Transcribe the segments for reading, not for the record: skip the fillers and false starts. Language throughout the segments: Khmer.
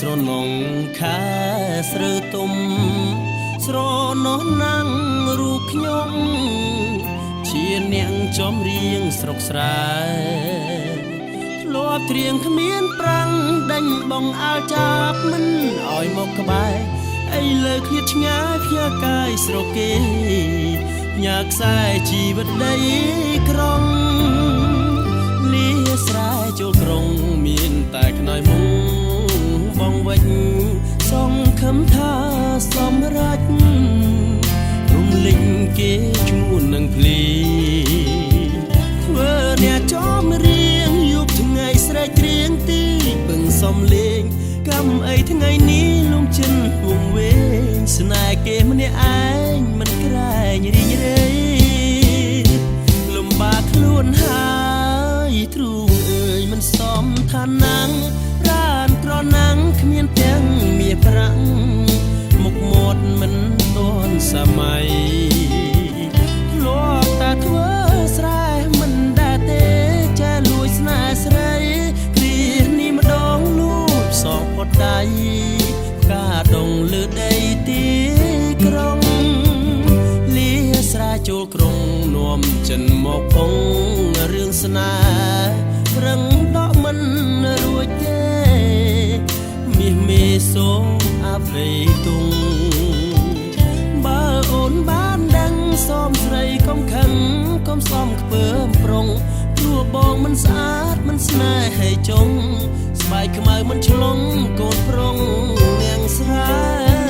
ស្រនងខាស្រើទុំស្រណោះណាំងរូបខ្ញុំជាអ្នកចំរៀងស្រុកស្រែធ្លាប់ត្រៀងគ្មានប្រាំងដេញបងអាលចាប់មិនឲ្យមកក្បែរអីលើឃ្លាតឆ្ងាយផ្ញើកាយស្រគេញ៉ាខ្សែជីវិតដីក្រុងលាស្រែចូលក្រុងមានតែខ្នើយមុងបងវិចសងខំថាសម្រេចរំលេចគេឈ្មោះនឹងភ្លីធ្វើអ្នកចំរៀងយប់ថ្ងៃស្រែកត្រៀងទីពឹងសំលេងកម្មអីថ្ងៃនេះលំចិនវងវែងស្នេហ៍គេម្នាក់ឯងមិនក្រែងរីងរៃលំបាកខ្លួនហើយទ្រូងអើយមិនសមឋានៈរានក្រណាំងគ្មានទាំងមាសប្រាក់មុខមាត់មិនទាន់សម័យធ្លាប់តែធ្វើស្រែមិនដែលទេចេះលួចស្នេហ៍ស្រីគ្រានេះម្ដងលួចសងផុតដៃផ្កាដងលើដីទីក្រុងលាស្រែចូលក្រុងនាំចិនមកពងរឿងស្នេហ៍រឹងដកមិនរួចទេមាសមេសូមអភ័យទុងបើអូនបានដឹងសមស្រីកុំខឹងកុំសមខ្ពើមប្រុងព្រោះបងមិនស្អាតមិនស្នេហ៍ឲ្យចុងស្បែកខ្មៅមិនឆ្លងកូនប្រុងនាងស្រែ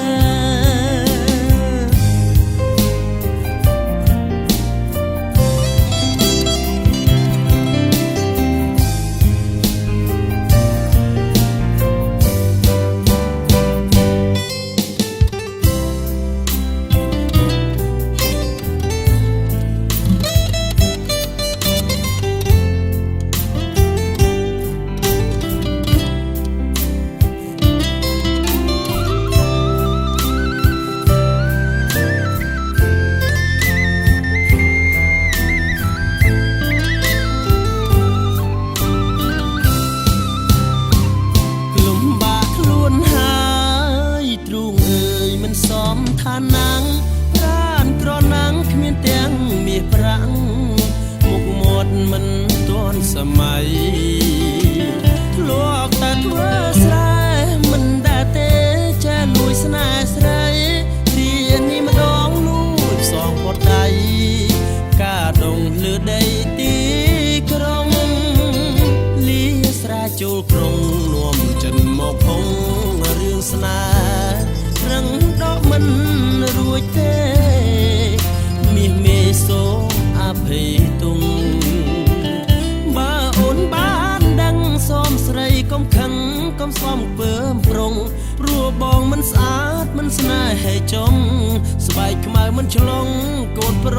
ឋានៈរានក្រណាំងគ្មានទាំងមាសប្រាក់មុខមាត់មិនទាន់សម័យធ្លាប់តែធ្វើស្រែមិនដែលទេចេះលួចស្នេហ៍ស្រីគ្រានេះម្ដងលួចសងផុតដៃការដងលើដីទីក្រុងលាស្រែចូលក្រុងនាំចិនមកពងរឿងស្នេហ៍រឹងដកមិនរួចទេមាសមេសូមអភ័យទុងបើអូនបានដឹងសមស្រីកុំខឹងកុំសមពើមប្រុងព្រោះបងមិនស្អាតមិនស្នេហ៍ឲ្យចុងស្បែកខ្មៅមិនឆ្លងកូនប្